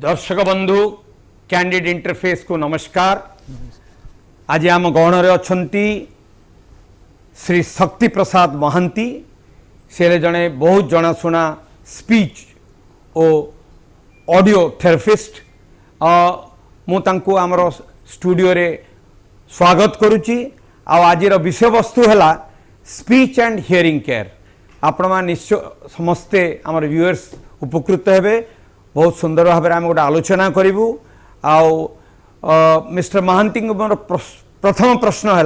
दर्शक बंधु candid interface को नमस्कार। आज आम गहन अच्छी श्री शक्ति प्रसाद महांती से जड़े बहुत जनाशुना स्पीच और ऑडियो थेरेपिस्ट। मुझे आमर स्टूडियो रे स्वागत करुच्ची। आज विषय वस्तु है स्पीच एंड हियरिंग केयर। आपण निश्चय समस्ते आम व्यूअर्स उपकृत हेबे। बहुत सुंदर भाव में आम गोटे आलोचना करूँ। मिस्टर महांती मोर प्रथम प्रश्न है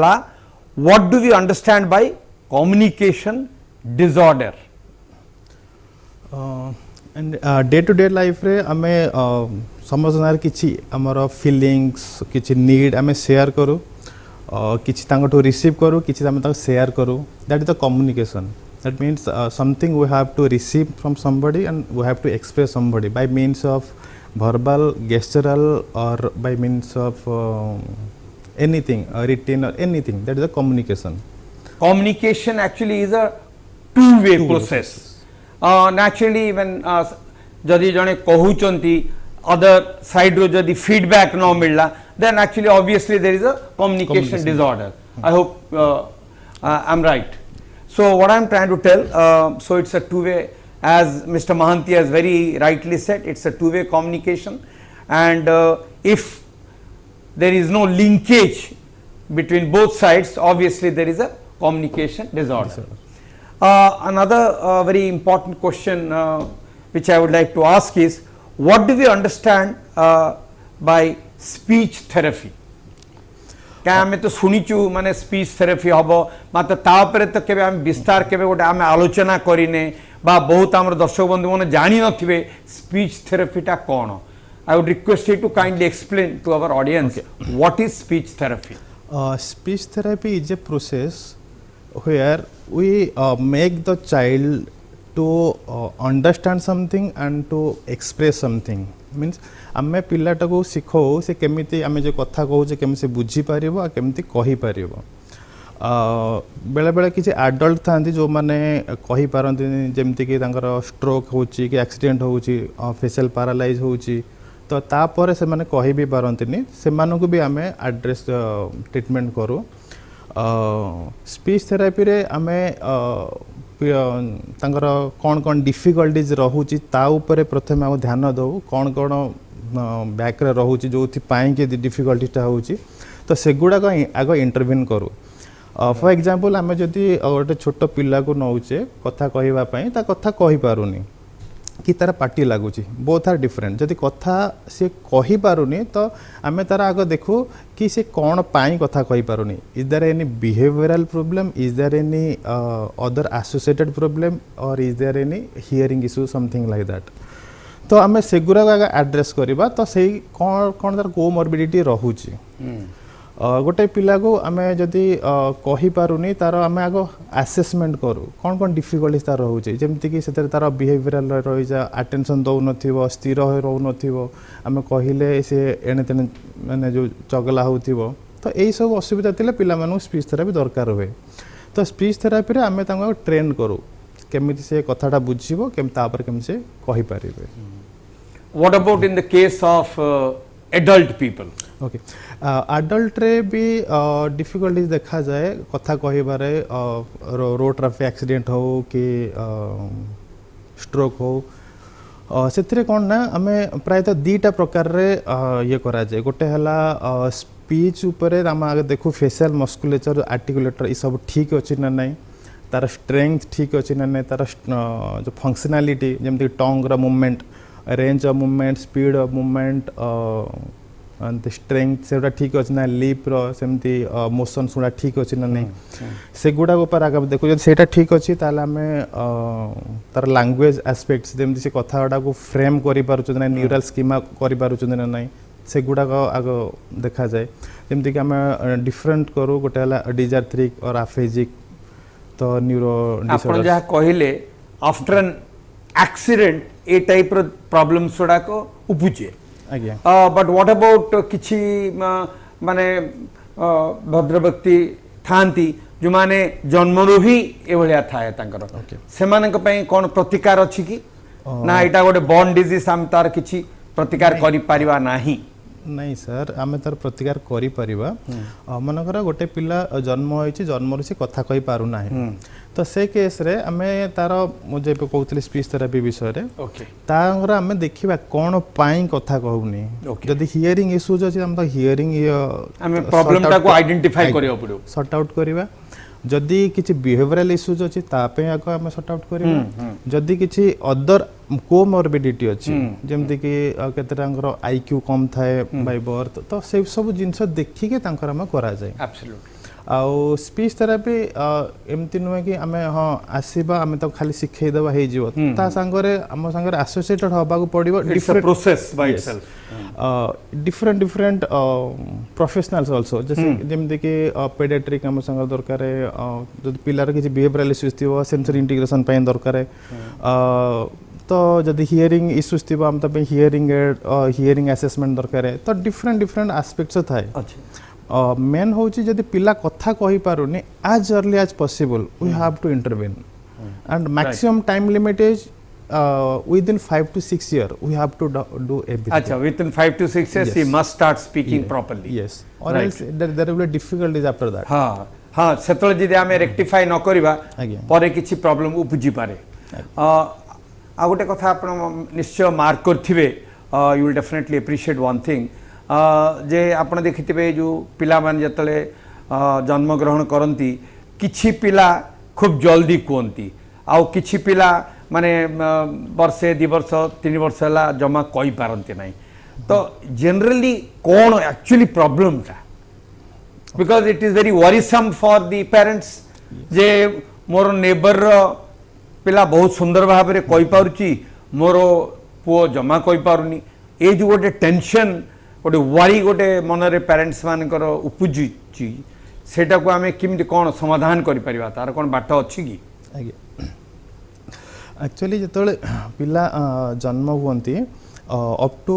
what do we understand by communication disorder? Day to day life रे आमे समझनार किछि हमर फीलिंग्स किछि नीड आमे शेयर करू, किछि तांगटो रिसीव करू, किछि आमे तांग शेयर करू। That is the communication. That means something we have to receive from somebody and we have to express somebody by means of verbal, gestural, or by means of anything, written or anything. That is the communication. Communication actually is a two-way process. Naturally, when जदि जने कहउचंती other side रो जदि feedback न मिलला, then actually obviously there is a communication disorder. I hope I'm right. So what I am trying to tell, so it's a two-way, as Mr. Mohanty has very rightly said, it's a two-way communication, and if there is no linkage between both sides, obviously there is a communication disorder. Another very important question which I would like to ask is, what do we understand by speech therapy? क्या आमे तो सुनिचु माने speech therapy हबो मात्र तापरे तो केबे आमे विस्तार केबे गोटे आमे आलोचना करिने बा बहुत हमर दर्शक बंधु माने जानि नथिबे स्पीच थेरेपीटा कोन. I would request you to kindly explain to our audience what is speech therapy. Speech therapy is a process where we make the child to understand something and to express something. Means आमे पिलाटा को सिखो से केमिति आमे जो कथा कहू जे केमि से बुझी पारिबो आ केमिति कहि पारिबो. बेले बेले किछि एडल्ट थांती जो माने कहि पारंती जेमति कि तांकर स्ट्रोक होची कि एक्सीडेंट होची, फेशियल पैरालाइज होची, तो ता परे से माने कहि भी पारंतीनी, से मानको भी आमे एड्रेस ट्रीटमेंट करू. स्पीच थेरेपी रे आमे तांकर कौन कौन डिफिकल्टीज रहूची ता ऊपर प्रथम आम ध्यान दो, कौन कौन बैक रे रहूची जो पाई के डिफिकल्टीटा होची, तो सेगुड़ा आग इंटरव्यून करू. फॉर एग्जांपल आम जदि गोटे छोट पिला को नौचे कथा कहवा पई ता कथा कहि पारुनी कि तार पार्टी लगुच, बोथ आर डिफरेंट. जदि कथा सी कहि पारुनी तो आमे तार आग देखू कि से कौन पाई कथा कहि पारुनी. Is there any behavioural problem, is there any other associated problem, और is there any hearing issue, something like that. तो आमे सेगुरा आग एड्रेस करबा. तो सेही कौन कौन तार कोमॉर्बिडिटी रहूची. गोटे पिला को आमे जदि कहि पारुनी तार आमे आगो असेसमेंट करू कौन कौन डिफिकल्टीज तार रहउचे, जेमति कि सेतर तार बिहेवियरल रहि जा, अटेंशन दउ नथिबो, स्थिर रहउ नथिबो, आमे कहिले से एने तेने माने जो चगला होथिबो. तो एई सब असुविधा तिले पिला मानु स्पीच थेरेपी दरकार होय. तो स्पीच थेरेपी रे आमे तांको ट्रेन करू केमिति से कथाटा बुझिबो, केम तापर केम से कहि पारिबे. What about in the case of adult people? Okay, adult रे भी डिफिकल्टीज देखा जाए कथा कहिबारे. रोड ट्रैफिक एक्सीडेंट हो कि स्ट्रोक हो, से कौन ना आमे प्रायतः दुईटा प्रकार रे ये करा जाए. गोटे हला स्पीच उपरे आम आगे देखू फेशियल मस्कुलेचर, आर्टिकुलेटर ये सब ठीक अच्छी ना नहीं, तार स्ट्रेंथ ठीक अच्छी ना नहीं, तार जो फंक्शनैलिटी जेमति टंग रा movement, range of movement, speed of movement, strength से ठीक अच्छे ना, लिप सेमती मोशन सुड़ा ठीक अच्छे ना नहीं, से गुड़ा ऊपर आगे देखो जब सेटा ठीक अच्छी ताले आमे तार लैंग्वेज एस्पेक्ट्स जेमती से कथा गुड़ा को फ्रेम करि पारुछ ना, न्यूरल स्कीमा करि पारुछ ना नहीं, से गुड़ा को आगे देखा जाए. जेमती कि आमे डिफरेंट करू गोटे हला डिजार्थ्रिक और एफेजिक. तो न्यूरो आपण जहा कहिले आफ्टर एन एक्सीडेंट ए टाइप रो प्रॉब्लम्स गुड़ा को उपुचे. बट व्हाट अबाउट किछि माने भद्र व्यक्ति थांती जो माने जन्मरु ही ए भलिया थाए तांकर, से माने को पई कोन प्रतिकार अछि कि ना एटा गोटे बॉर्न डिजीज हम तार किछि प्रतिकार करि परिबा नाही नहीं सर आम तार प्रतिकार करि परिबा मनकर गोटे पिला जन्म होइछि जन्म से कथा कहि पारु नाही तो से केस रे आमे तार मुझे कहउतली स्पीच थेरेपी विषय रे ओके तांगरा आमे देखिबा कोन पाई कथा कहउनी जदी हियरिंग इश्यूज अछि हम तो हियरिंग आमे प्रॉब्लम टा को आइडेंटिफाई करियो पड़ो सॉर्ट आउट करिबा जदि किछि बिहेवियरल इश्यूज अछि ता पे आको आमे सॉर्ट आउट करिबा जदि किछि अदर कोमॉर्बिडिटी अछि जेमति कि केतरांगर आईक्यू कम थाए बाय बर्थ तो से सब जिंस देखि के तांकर हम करा जाय एब्सोल्युटली आउ स्पीच थेरेपी एमती नुहे कि आमे हाँ आसीबा आमे तो खाली सिखै देबा हे जीव ता संगरे हम संगरे एसोसिएटेड होबा को पड़िबो different process by itself different professionals also जैसे जेमति कि पेडियाट्रिक हम संग दरकार जदि पिलार किछि बिहेवियरल इश्यूज थिबो सेंसरी इंटीग्रेशन पय दरकार तो जदि हियरिंग इश्यूज थिबो हम त हियरिंग हियरिंग असेसमेंट दरकार तो डिफरेंट एस्पेक्ट्स थाए अच्छा मेन होची जदि पिला कथा कहि पारुनी as early as possible we have to intervene and maximum time limit is within 5 to 6 years we have to do everything acha within 5 to 6 years he must start speaking properly yes or else there will be difficulties after that ha setole jidi ame rectify न करिबा परे किछि problem उपजि पारे आ गोटे कथा आपण निश्चय mark करथिबे you will definitely appreciate one thing जे आपण देखिथिबे जो पिला मान जतले जन्म ग्रहण करंती किछि पिला खूब जल्दी कोंती आ किछि पिला माने वर्षे 2 वर्ष 3 वर्ष हला जमा कहि पारंती नाही तो जनरली कोन एक्चुअली प्रॉब्लम था because it is very worrisome for the parents J more neighbour पिला बहुत सुंदर भाव रे कहि पारुची मोर पुओ जमा कहि पारुनी ए जो गोटे टेंशन गोटे वरी गोटे मन रे पेरेंट्स मानकर उपजी सेटा को आमे किमि कोन समाधान करि परिबा तार कोन बाट अछि की एक्चुअली जतले पिला जन्म हुंती अप टू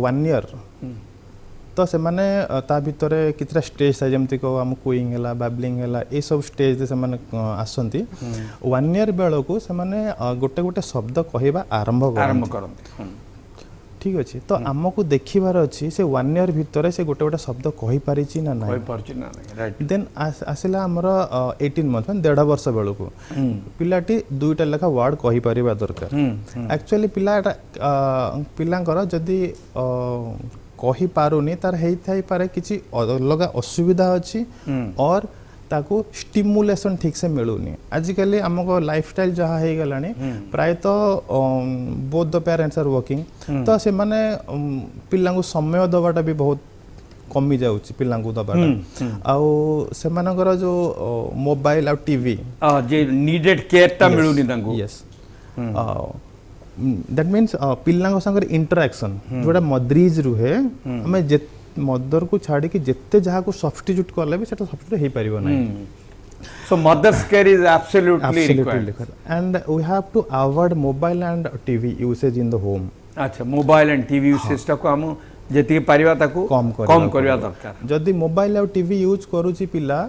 1 ईयर तो से माने ता भितरे कितरा स्टेज था जेमति को हम कोइंग हला बाबलिंग हला ए सब स्टेज से माने आसंती 1 ईयर बेलो को से माने गोटे गोटे शब्द कहबा आरंभ करंती ठीक अछि तो हमको देखिबार अछि से 1 ईयर भितरे से गोटे गोटे शब्द कहि पारि छि ना नाही कहि पारि छि ना नाही राइट देन आसिला हमर 18 मंथ में 1.5 वर्ष बेलो को पिलाटी दुईटा लेखा वर्ड कहि परिबा दरकार एक्चुअली पिलांकर जदी कहि पारुनी तार हेइ थाई पारे किछि अलग असुविधा अछि और ताको स्टिमुलेशन ठीक से मिलुनी आजिकली हमको लाइफस्टाइल जहाँ है गलानी प्राय तो both the parents are working तो से माने पिल्लांगु समय दबाटा भी बहुत कमी जाउची पिल्लांगु दबाटा आउ से मानकर जो मोबाइल आ टीवी जे नीडेड केयर ता मिलुनी तांगु यस दैट मीन्स पिल्लांगो संगर इंटरेक्शन जोटा मदरीज रुहे हमें मदर को छाड़ी कि जिते जहाँ को सब्स्टिट्यूट करले भी सेटा सब्स्टिट्यूट हे परिबो नै so mother's care is absolutely required and we have to avoid mobile and tv usage in the home अच्छा मोबाइल एंड टीवी यूसेज टा को हम जेति परिबा ताको कम करबा दरकार जदी मोबाइल और टीवी यूज करूची पिला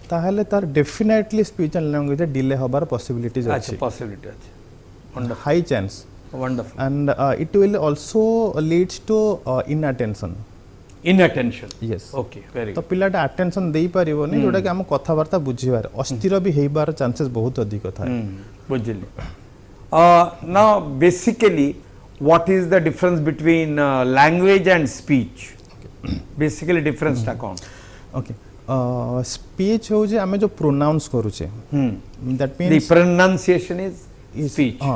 ताहले तार definitely speech and language delay होबार पॉसिबिलिटीज अछि अच्छा पॉसिबिलिटी अछि high chance wonderful and it will also leads to inattention yes okay very तो पिलाटा अटेंशन देई परिबोनी जोटा कि हम कथा वार्ता बुझिबार अस्थिर भी हेबार चांसेस बहुत अधिक था बुझिली now basically what is the difference between language and speech basically difference ता कोन okay speech हो जे हमें जो प्रोनाउंस करूचे that means the pronunciation is speech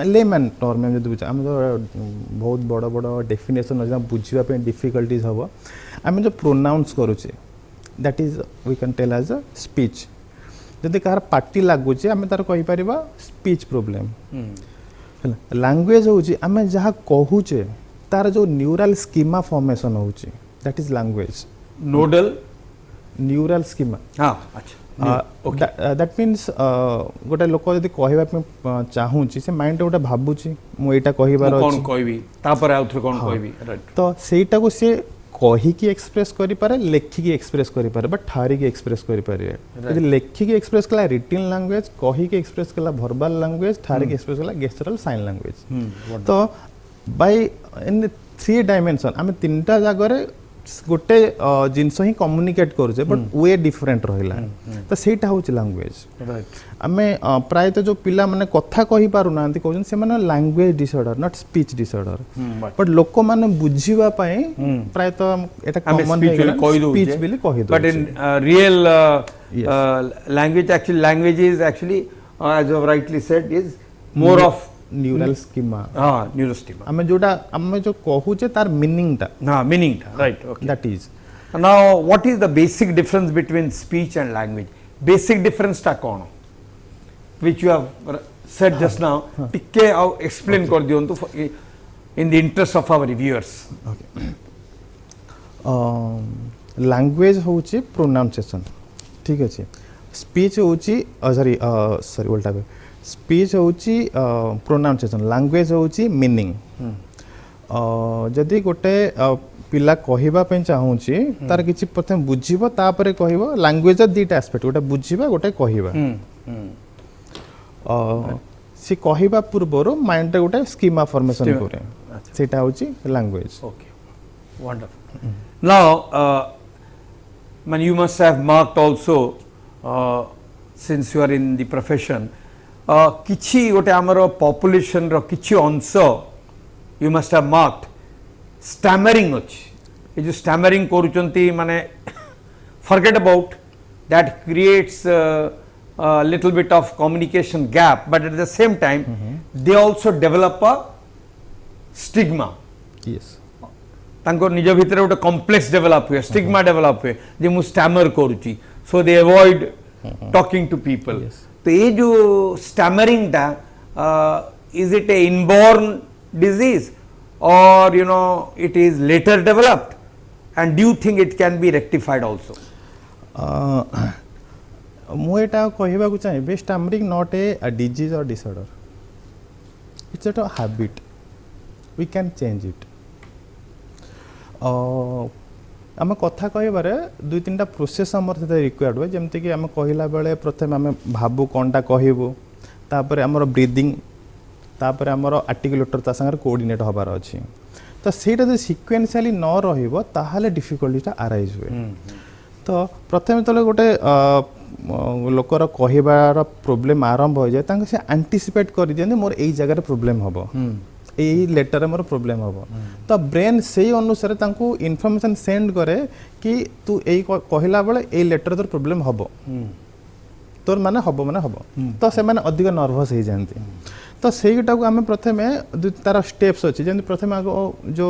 lemon term में जदि हम जो बहुत बड़ बड़ डेफिनेशन अछि बुझिबा पे डिफिकल्टीज हबो हम जो प्रोनाउंस करूचे that is we can tell as a speech जदि कार पार्टी लागुचे हम तार कहि परिबा स्पीच प्रॉब्लम लैंग्वेज होची हम जहा कहूचे तार जो न्यूरल स्कीमा फॉर्मेशन होची that is language nodal neural schema हां अच्छा दैट मीन्स गोटे लोक जदि कहबा पे चाहूची से माइंड गोटे भाबुची मु एटा कहिबार अछि कोन कहबी तापर आउथर कोन कहबी राइट तो सेटा को से कही की एक्सप्रेस करि पारे लेखि की एक्सप्रेस करि पारे बट ठारी की एक्सप्रेस करि पारे यदि लेखि की एक्सप्रेस कला रिटन लैंग्वेज कही की एक्सप्रेस कला वर्बल लैंग्वेज ठारी की एक्सप्रेस कला गेस्चरल साइन लैंग्वेज तो बाय इन 3 डायमेंशन आमे तीनटा जागरे गोटे जिनस ही कम्युनिकेट करूचे बट वे डिफरेंट रहिला तो सेटा होची लैंग्वेज आमे प्राय तो जो पिला माने कथा कहि पारु नांती कहउछन से माने language disorder not speech disorder but लोक माने बुझीवा पई प्राय तो एटा कॉमन है स्पीच बिली कहि दो but in real language actually language is actually as you rightly said is more of neural schema neural schema हमें जोटा हमें जो कहूचे तार मीनिंग ता meaning right okay that is now what is the basic difference between speech and language basic difference ता कोन which you have said just now टिके एक्सप्लेन कर दियंतु in the interest of our viewers okay language होची pronunciation ठीक अछि speech होची sorry उल्टा पे स्पीच होची प्रोनाउंसिएशन लैंग्वेज होची मीनिंग जदि गोटे पिला कहिबा पे चाहूची तार किछि प्रथम बुझिबो तापरे कहिबो लैंग्वेज दीटा एस्पेक्ट गोटे बुझिबा गोटे कहिबा से कहिबा पूर्वरो माइंड रे गोटे स्कीमा फॉर्मेशन करे सेटा होची language okay wonderful now man you must have marked also since you are in the profession किछि गोटे हमरो पॉपुलेशन रो किछि अंश you must have marked stammering अछि ए जो स्टैमरिंग करूचंती माने forget about that creates little bit of communication gap but at the same time they also develop a stigma yes तांको निज भितर गोटे कॉम्प्लेक्स डेवलप हुए स्टिग्मा डेवलप हुए जे मु स्टैमर करूची so they avoid talking to people तो ये जो स्टैमरिंग टा is it a inborn disease और you know it is letter developed and do you think it can be rectified also मु एटा कहबा को चाहे stammering not a disease or disorder it's a habit we can change it आम कथा कहबारे 2-3टा process आम required हुए जमती कि आम कहला बेले प्रथम आम भाबू कौनटा कहबू तापर आमर ब्रीदिंग तापर आमर आर्टिकुलेटर ता संगे कोऑर्डिनेट हबार अछि तो सेटा जो सिक्वेंशियली न रहिबो ताहाले डिफिकल्टीटा अराइज हुए तो प्रथम तले गोटे लोकर कहबार प्रॉब्लम आरंभ हो जाए तांके से एंटिसिपेट कर दियन मोर एई जगह प्रॉब्लम हबो यही लेटर मोर प्रॉब्लम हम तो ब्रेन से अनुसार तांको इनफॉरमेशन सेंड करे कि तू यही कहला बेले ए लेटर तोर प्रॉब्लम हम तोर माने हम तो से माने अधिक नर्वस हो जाती तो सेटा को आम प्रथम तार स्टेप्स अच्छे जमी प्रथम जो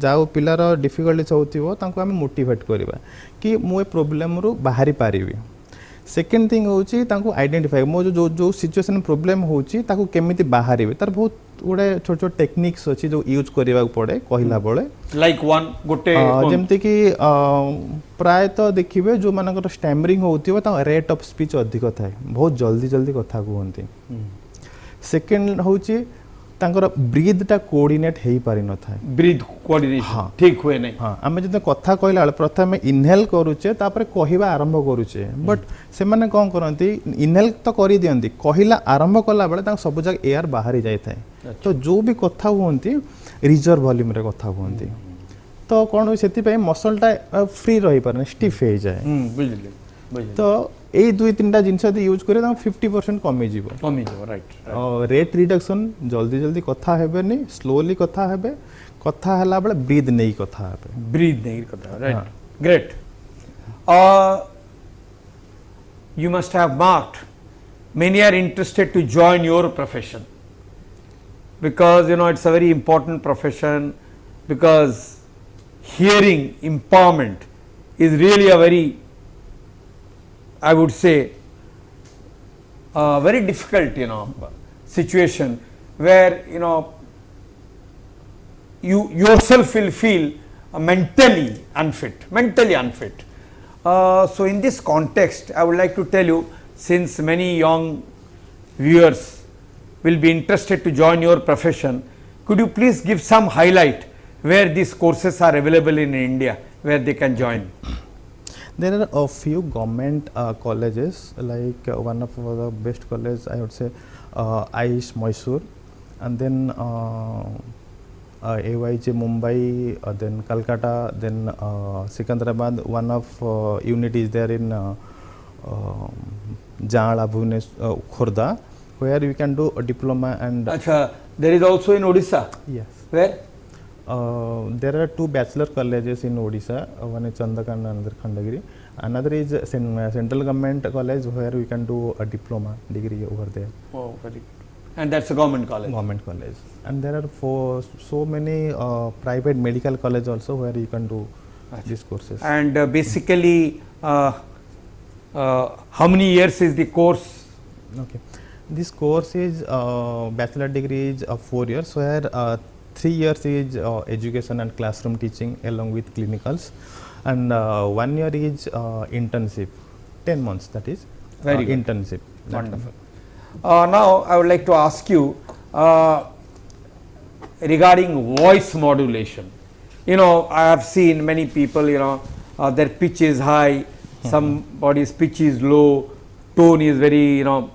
जाओ पिलार डिफिकल्टीज होती आम मोटिवेट करवा कि मुझे प्रोब्लेम रू बाहरी पारि सेकेंड थिंग हूँ आइडेंटिफाई मो जो जो सिचुएशन प्रोब्लेम होची ताकू केमिति बाहर तार बहुत गोटे छोट छोट टेक्निक्स अच्छी जो यूज करने पड़े कहला बेले लाइक वन गोटे जमती कि प्रायतः देखिए जो मानकर स्टैमरिंग होता रेट ऑफ स्पीच अधिक थाए बहुत जल्दी जल्दी कथा कहते सेकेंड होची तांकर ब्रीथ टा कोऑर्डिनेट हेई पारि न थाए ब्रीथ कोऑर्डिनेशन ठीक हुए नहीं हां आमे जते कथा कहला प्रथम इनहेल करूचे तापर कहिबा आरंभ करूचे बट से माने कोन करंती इनहेल तो करि दियंती कहिला आरंभ कला बेले तां सब जग एयर बाहर जाय थाए तो जो भी कथा होंती रिजर्व वॉल्यूम रे कथा होंती तो कोन सेति पे मसल टा फ्री रही पारे स्टिफ हे जाए बुझले तो ए 2-3टा जिनस यूज करे 50% कमी जीवो राइट रेट रिडक्शन जल्दी जल्दी कथा हेबेनी स्लोली कथा हेबे कथा हला बेले ब्रीथ नहीं कथा हेबे ब्रीथ नहीं कथा right great you must have marked many are interested to join your profession because you know it's a very important profession because hearing impairment is really a very I would say very difficult situation where you yourself will feel mentally unfit. So in this context I would like to tell you, since many young viewers will be interested to join your profession, could you please give some highlight where these courses are available in India? where they can join? There are a few government colleges, like one of the best colleges I would say IIS Mysore, and then AYJ Mumbai, then Calcutta, then Secunderabad. One of unit is there in Jala, Bhubaneswar, Khorda, where you can do a diploma and. Achha, there is also in Odisha. Yes. Where? There are two bachelor colleges in Odisha. One is Chandakand, another Khandagiri. Another is central government college where we can do a diploma degree over there. Oh, very good. And that's a government college. Government college. And there are so many private medical college also where you can do these courses. And basically, how many years is the course? Okay. This course is bachelor degree is 4 years, where 3 years is education and classroom teaching along with clinicals, and 1 year is internship, 10 months that is very good. internship. Wonderful. Now I would like to ask you regarding voice modulation. You know, I have seen many people, you know, their pitch is high, somebody's pitch is low, tone is very, you know,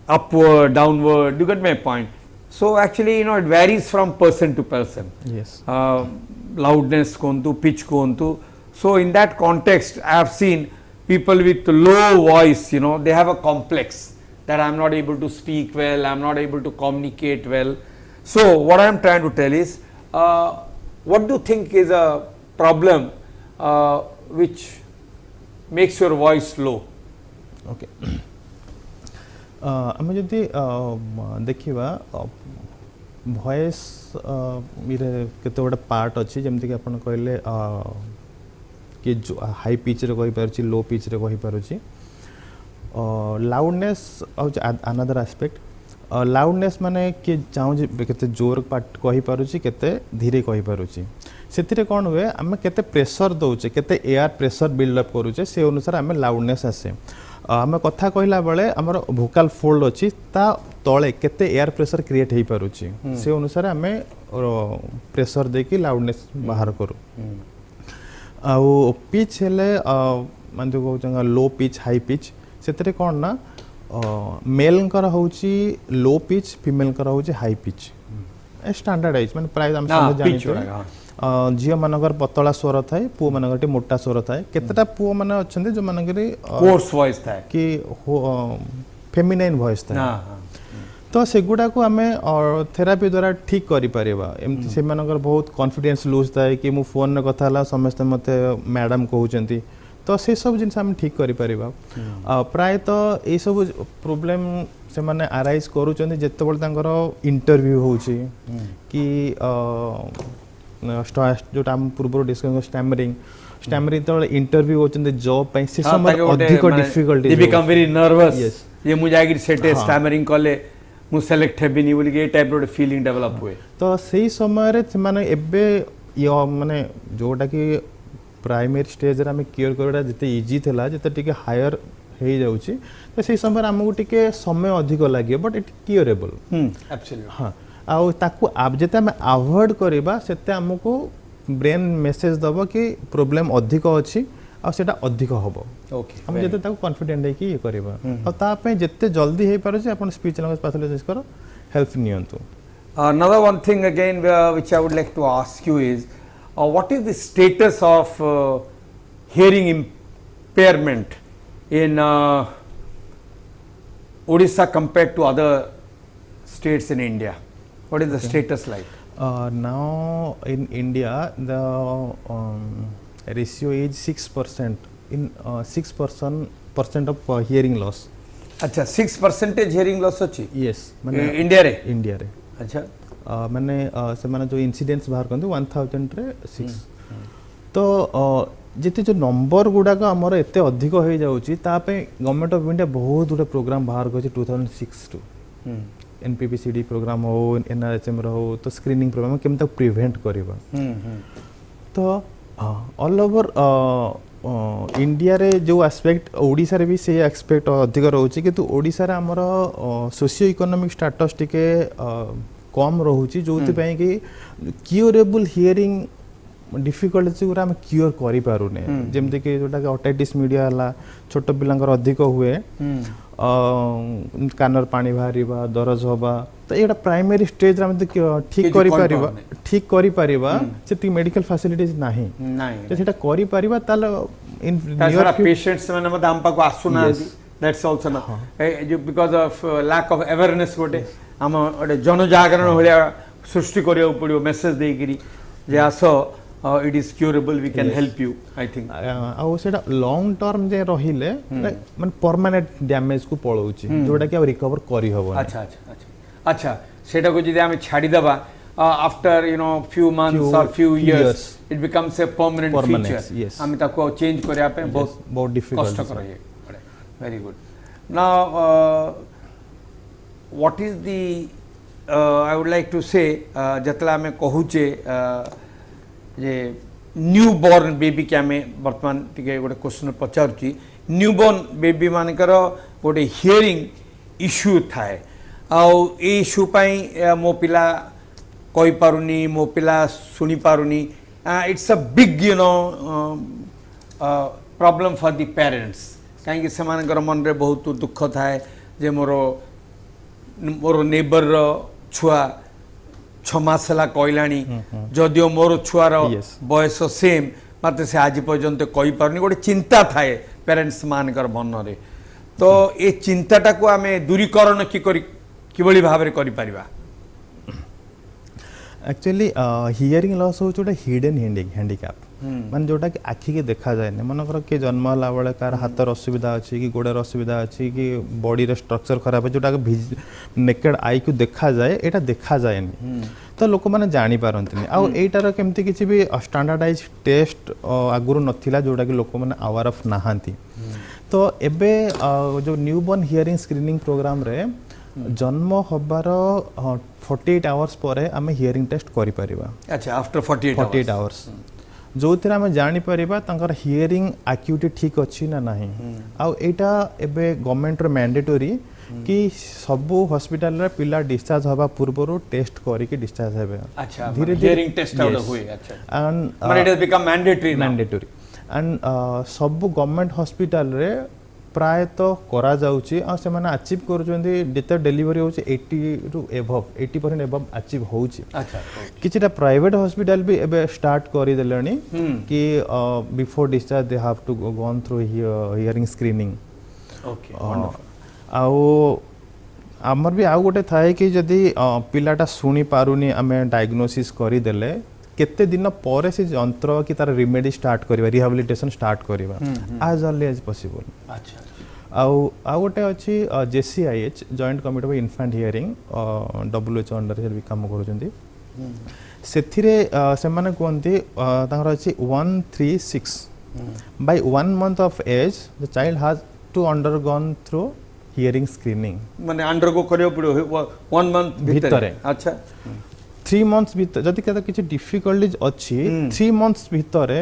upward, downward. You get my point? So actually, you know, it varies from person to person. Yes. Loudness kontu, pitch kontu. So in that context, I have seen people with low voice, you know, they have a complex that I am not able to speak well, I am not able to communicate well. So what I am trying to tell is, what do you think is a problem which makes your voice low? Okay. ଆମେ ଯଦି ଦେଖିବା voice ଇରେ କେତେ ଗୋଟେ part ଅଛି, ଯେମିତିକି ଆପଣ କହିଲେ କି ହାଇ ପିଚ୍ରେ କହିପାରୁଛି, ଲୋ ପିଚ୍ରେ କହିପାରୁଛି. ଲାଉଡ଼ନେସ୍ ହେଉଛି ଆନାଦର ଆସ୍ପେକ୍ଟ. ଲାଉଡ଼ନେସ୍ ମାନେ କିଏ ଚାହୁଁଛି କେତେ ଜୋର କହିପାରୁଛି, କେତେ ଧୀରେ କହିପାରୁଛି. ସେଥିରେ କ'ଣ ହୁଏ, ଆମେ କେତେ ପ୍ରେସର ଦେଉଛେ, କେତେ ଏୟାର ପ୍ରେସର ବିଲ୍ଡଅପ୍ କରୁଛେ, ସେ ଅନୁସାରେ ଆମେ ଲାଉଡ଼ନେସ୍ ଆସେ. ଆମେ କଥା କହିଲା ବେଳେ ଆମର ଭୋକାଲ ଫୋଲ୍ଡ ଅଛି, ତା ତଳେ କେତେ ଏୟାର ପ୍ରେସର କ୍ରିଏଟ୍ ହେଇପାରୁଛି, ସେ ଅନୁସାରେ ଆମେ ପ୍ରେସର ଦେଇକି ଲାଉଡ଼ନେସ୍ ବାହାର କରୁ. ଆଉ ପିଚ୍ ହେଲେ ମାନେ ଯେଉଁ କହୁଛନ୍ତି ଲୋ ପିଚ୍, ହାଇ ପିଚ୍, ସେଥିରେ କ'ଣ ନା ମେଲ୍ଙ୍କର ହେଉଛି ଲୋ ପିଚ୍, ଫିମେଲ୍ଙ୍କର ହେଉଛି ହାଇ ପିଚ୍. ଷ୍ଟାଣ୍ଡାର୍ଡାଇଜ୍ ମାନେ ପ୍ରାୟ ଆମେ ସମସ୍ତେ ଜାଣିଛୁ. ଝିଅମାନଙ୍କର ପତଳା ସ୍ୱର ଥାଏ, ପୁଅମାନଙ୍କର ଟିକେ ମୋଟା ସ୍ୱର ଥାଏ. କେତେଟା ପୁଅମାନେ ଅଛନ୍ତି ଯେଉଁମାନଙ୍କର କୋର୍ସ ଭଏସ୍ ଥାଏ କି ଫେମିନାଇନ୍ ଭଏସ୍ ଥାଏ. ତ ସେଗୁଡ଼ାକୁ ଆମେ ଥେରାପି ଦ୍ୱାରା ଠିକ୍ କରିପାରିବା. ଏମିତି ସେମାନଙ୍କର ବହୁତ କନଫିଡେନ୍ସ ଲୁଜ୍ ଥାଏ କି ମୁଁ ଫୋନ୍ରେ କଥା ହେଲା ସମସ୍ତେ ମୋତେ ମ୍ୟାଡ଼ାମ୍ କହୁଛନ୍ତି, ତ ସେସବୁ ଜିନିଷ ଆମେ ଠିକ୍ କରିପାରିବା. ପ୍ରାୟତଃ ଏଇସବୁ ପ୍ରୋବ୍ଲେମ୍ ସେମାନେ ଆରାଇଜ୍ କରୁଛନ୍ତି ଯେତେବେଳେ ତାଙ୍କର ଇଣ୍ଟରଭ୍ୟୁ ହେଉଛି କି ଯେଉଁଟା ଆମେ ପୂର୍ବରୁ ଡିସ୍କସ୍ ଷ୍ଟାମରିଂ ଯେତେବେଳେ ଇଣ୍ଟରଭ୍ୟୁ ହେଉଛନ୍ତି ଜବ୍ ପାଇଁ, ସେ ସମୟରେ ଅଧିକ ଡିଫିକଲ୍ଟି, ବିକମ୍ ଭେରି ନର୍ଭସ୍ ଯେ ମୁଁ ଯାଇକି ସେଠି ଷ୍ଟାମରିଂ କଲେ ମୁଁ ସିଲେକ୍ଟ ହେବିନି ବୋଲିକି ଏ ଟାଇପ୍ର ଗୋଟେ ଫିଲିଂ ଡେଭଲପ୍ ହୁଏ. ତ ସେଇ ସମୟରେ ସେମାନେ ଏବେ ମାନେ ଯେଉଁଟାକି ପ୍ରାଇମେରୀ ଷ୍ଟେଜ୍ରେ ଆମେ କ୍ୟୁର୍ କରିବାଟା ଯେତେ ଇଜି ଥିଲା, ଯେତେ ଟିକେ ହାୟର ହେଇଯାଉଛି, ତ ସେଇ ସମୟରେ ଆମକୁ ଟିକେ ସମୟ ଅଧିକ ଲାଗିବ, ବଟ୍ ଇଟ୍ କ୍ୟୁରେବଲ୍. ହଁ, ଆଉ ତାକୁ ଯେତେ ଆମେ ଆଭଏଡ଼ କରିବା ସେତେ ଆମକୁ ବ୍ରେନ୍ ମେସେଜ୍ ଦେବ କି ପ୍ରୋବ୍ଲେମ୍ ଅଧିକ ଅଛି ଆଉ ସେଇଟା ଅଧିକ ହେବ. ଆମେ ଯେତେ ତାକୁ କନଫିଡେଣ୍ଟ ହେଇକି ଇଏ କରିବା, ଆଉ ତା ପାଇଁ ଯେତେ ଜଲ୍ଦି ହେଇପାରୁଛି ଆପଣ ସ୍ପିଚ୍ ଲାଙ୍ଗୁଏଜ୍ ପାଥୋଲୋଜିଷ୍ଟଙ୍କର ହେଲ୍ପ ନିଅନ୍ତୁ. Another one thing again which I would like to ask you is, what is the status of hearing impairment in Odisha compared to other states in India? What is the status like? Now in India the ratio is 6%. In 6% of hearing loss. अच्छा 6% hearing loss अच्छी. Yes. India रे. India रे. अच्छा. मैंने से माने जो incidents बाहर करते 1000 रे 6. तो जिते जो नंबर गुडा का हमर एते अधिक हो जाउची, ता पे गवर्नमेंट ऑफ इंडिया बहुत गुडा प्रोग्राम बाहर करछि 2006 टू. NPPCD प्रोग्राम हो, NRHM हो, तो स्क्रीनिंग प्रोग्राम केम तक प्रिवेंट करिबा. तो ऑल ओवर इंडिया रे जो एस्पेक्ट, ओडिसा रे भी से एस्पेक्ट अधिक रहउची, कि तो ओडिसा रे हमर सोशियो इकोनॉमिक स्टेटस टिके कम रहउची, जोति पई कि क्यूरेबल हियरिंग डिफिकल्टी गुरा हम क्योर करि पारुने जेमते कि जोटा कि ओटाइटिस मीडिया हला छोट पिलांकर अधिक हुए कानर पानी बाहरिबा दरज होबा तो एटा प्राइमरी स्टेज रे हम ठीक करि परिबा सेति मेडिकल फैसिलिटीज नाही तो सेटा करि परिबा ताल इन नियर पेशेंट्स माने मत हम पाको आसुना दैट्स आल्सो ना because of lack of awareness गोटे हम ओटे जन जागरण होलिया सृष्टि करियो पड़ियो मैसेज देई करी जे आसो it is curable, we can help you, I think. आ सेटा लॉन्ग टर्म जे रहिले माने परमानेंट डैमेज को पळौची जोटा कि रिकवर करि हबो अच्छा अच्छा अच्छा अच्छा सेटा को जदि हम छाडी दबा after you know few months or few years it becomes a permanent feature हम ताको चेंज करिया पे बहुत डिफिकल्ट कष्ट करय very good now what is the I would like to say जतला में कहूचे जे न्यू बॉर्न बेबी के आम बर्तमान टे गोटे क्वेश्चन पचारुची न्यू बॉर्न बेबी मानकर गोटे हियरिंग इश्यू थाए आउ ए इश्यू पाई मो पिला कहि पारुनी मो पिला सुनी पारुनी it's a big you know problem for the parents कहीं से मानकर मन रे बहुत दुख थाए जे मोर नेबर रो छुआ 6 मास हला कहलानी जदियो मोर छुआर बयस सेम मत से आज पर्यंत कहि पारनी गोटे चिंता थाए पेरेंट्स मानकर मन रे तो ए चिंताटा को आमे दूरीकरण किभली भाव रे करि परिबा एक्चुअली हियरिंग लॉस हो जोटा हिडन हैंडीकैप मान जोटा कि आखि के देखा जाए ना मनकर के जन्म हला बेले कार हाथर असुविधा अछि कि गोड़र असुविधा अछि कि बॉडी रे स्ट्रक्चर खराब है जोटा कि नेकेड आई को देखा जाए एटा देखा जाए तो लोक माने जानि पारंतनी आ एटार केमती किछि भी स्टैंडर्डाइज टेस्ट आगुरु नथिला जोटा कि लोक माने अवेयर ऑफ नाहांती तो एबे जो न्यूबॉर्न हियरिंग स्क्रीनिंग प्रोग्राम रे जन्म हबार 48 आवर्स परे आमे हियरिंग टेस्ट करि परिबा अच्छा आफ्टर 48 आवर्स जो थिरा हम जानि परिबा तंकर हियरिंग एक्यूटी ठीक अछि ना नाही आ एटा एबे गवर्नमेंट रो मैंडेटरी कि सब हॉस्पिटल रे पिला डिस्चार्ज हबा पूर्वरो टेस्ट करि के डिस्चार्ज हेबे अच्छा धीरे हियरिंग टेस्ट आउट हुए अच्छा and but it has become mandatory and सब गवर्नमेंट हॉस्पिटल रे प्राय तो करा जाउची आ से माने अचीव करूचंदी जेते डिलीवरी होची 80 टू एबव 80% एबव अचीव होची अच्छा किछटा प्राइवेट हॉस्पिटल भी एबे स्टार्ट करि देलनी कि before discharge they have to go through hearing screening okay wonderful आउ हमर भी आउ गोटे थाए कि जदी पिलाटा सुनी पारुनी हमें डायग्नोसिस करि देले केते दिन परे से यंत्र कि तार रिमेडी स्टार्ट करबा रिहैबिलिटेशन स्टार्ट करबा एज अर्ली एज पॉसिबल अच्छा आ गोटे अछि JCIH joint committee of infant hearing WHO under से भी काम करूचंदी सेथिरे से माने कोनती तांगर अछि 136 by 1 month of age the child has to undergone through hearing screening माने अंडरगो करियो पड़ो 1 month भीतर अच्छा 3 months भीतर जति कदा किछि डिफिकल्टीज अछि 3 months भीतर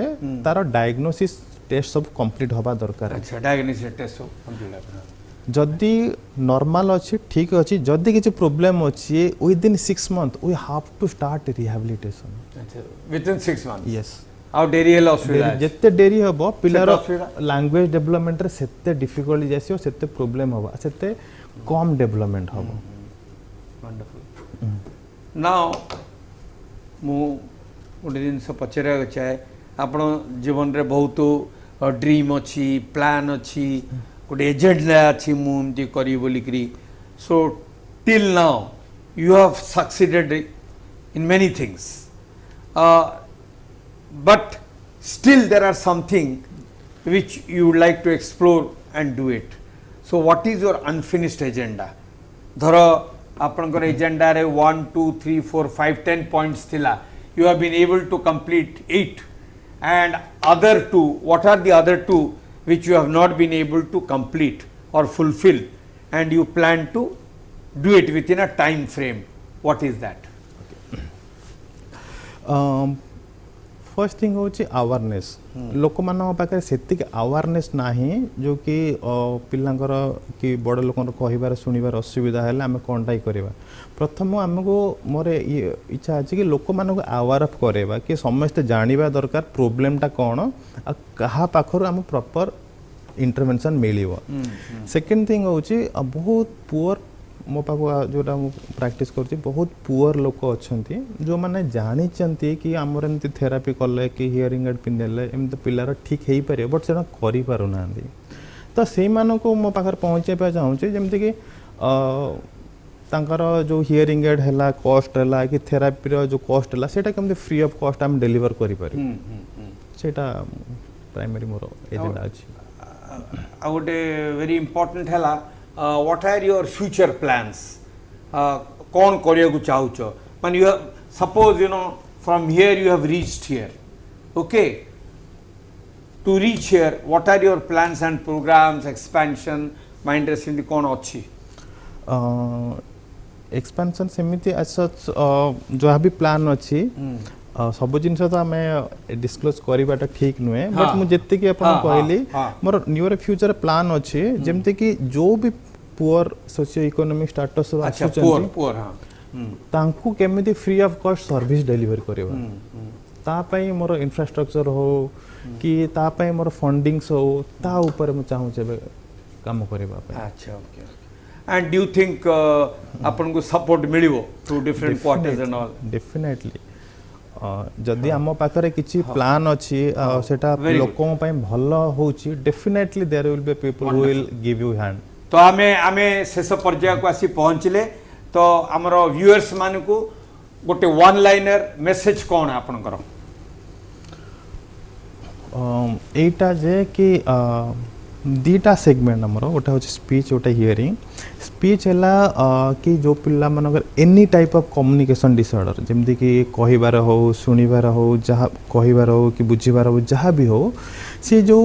तार डायग्नोसिस टेस्ट सब कंप्लीट होबा दरकार अच्छा डायग्नोसिस टेस्ट सब कंप्लीट जदि नॉर्मल अछि ठीक अछि जदि किछि प्रॉब्लम अछि within 6 months we have to start rehabilitation अच्छा विद इन 6 months यस आउ डेरी हेलो असुविधा जत्ते डेरी हबो पिलार लैंग्वेज डेवलपमेंट रे सेते डिफिकल्टी जैसे सेते प्रॉब्लम हबो सेते कम डेवलपमेंट हबो वंडरफुल नाउ मु गोटे दिन से पचरा चाहे आपण जीवन रे बहुत ड्रीम अछि प्लान अछि गोटे एजेंडा अछि मु एमती करी बोली करी so till now you have succeeded in many things but still there are something which you would like to explore and do it. So what is your unfinished agenda? Dharo apankar agenda re 1 2 3 4 5 10 points thila, you have been able to complete 8, and other 2, what are the other 2 which you have not been able to complete or fulfill, and you plan to do it within a time frame? What is that? First thing होची awareness लोक मान पाखे सेतिक awareness नाही जो कि पिलांकर कि बड़ लोकर कहबार सुनिबार असुविधा है आम कौनटा करवा प्रथम आमको मोर इच्छा अच्छे कि लोक मान अवेयर अफ करवा कि समस्ते जानवा दरकार प्रोब्लेमटा कौन आ कहा पाखर आम प्रॉपर इंटरवेंशन मिलिव सेकेंड थिंग होची बहुत पुअर मो पाक जोटा प्रैक्टिस कर बहुत पुअर लोक अच्छा जो मैंने जानी कि आमर एमती थेरापी कले कि हियरिंग एड पिंधेले एमती पिलार ठीक हो पारे बट से करना तो से मानक मो पाखे पहुँचाइबा चाहूँगी जमती कि तांकर जो हियरिंग एड है कॉस्ट है कि थेरापी जो कॉस्ट है सेटा केमती फ्री ऑफ कॉस्ट आम डेलीवर करि पारि सेटा प्राइमरी मोर एजेंडा अछि आ गोटे वेरी इंपोर्टेंट है what are your future plans कौन करिया को चाहूच मान you have suppose you know from here you have reached here okay to reach here what are your plans and programs expansion mind recently कौन अच्छी expansion सेमिति सच जो भी plan अच्छी सब जिनस तो आम डिस्क्लोज करवाटा ठीक नुहे बट मुझे कि कहली मोर नियर फ्यूचर प्लान अच्छी जमती कि जो भी पुअर सोशियो इकोनॉमिक स्टेटस तांकु केमिति free of cost service deliver करबा तापाई मोर इंफ्रास्ट्रक्चर हो कि तापाई मोर फंडिंग्स हो ता ऊपर मु चाहू छे काम करबा अच्छा okay and do you think आपन को सपोर्ट मिलिवो through different quarters and all definitely जदि आम पाखरे किछि प्लान अछि सेटा लोकों पय भलो होछि definitely there will be people who will give you hand तो आमे शेष पर्याय को आसी पहुँचले तो आमर व्यूअर्स मान को गोटे वन लाइनर मेसेज कौन आपनकर एटा जे कि दीटा सेगमेंट आमर गोटे हो स्पीच गोटे हियरिंग स्पीच है कि जो पिला मानकर any type of communication disorder जमती कि कहिबार हो सुनिबार हो जहाँ कहिबार हो कि बुझीबार हो जहाँ भी हो से जो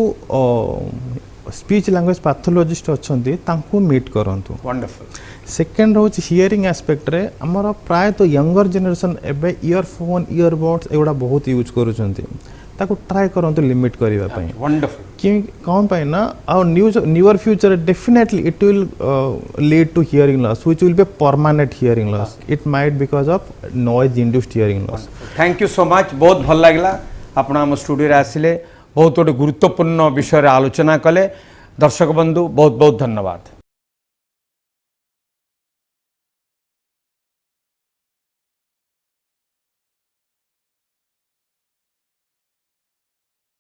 स्पीच लैंग्वेज पैथोलॉजिस्ट अच्छी तांको मीट करंतु वंडरफुल सेकेंड हूँ हियरिंग एस्पेक्ट रे आमर प्राय तो यंगर जनरेशन एबे ईयरफोन ईयरबड्स एगुड़ा बहुत यूज करूछंती ताको ट्राई करंतु लिमिट करबा पई वंडरफुल कि कौन पाई ना our newer future definitely it will lead to hearing loss which will be permanent hearing loss it might because of noise induced hearing loss thank you so much बहुत भल लागला आपण हम स्टूडियो रे आसिले बहुत गोटे गुरुत्वपूर्ण विषय आलोचना कले दर्शक बंधु बहुत बहुत धन्यवाद।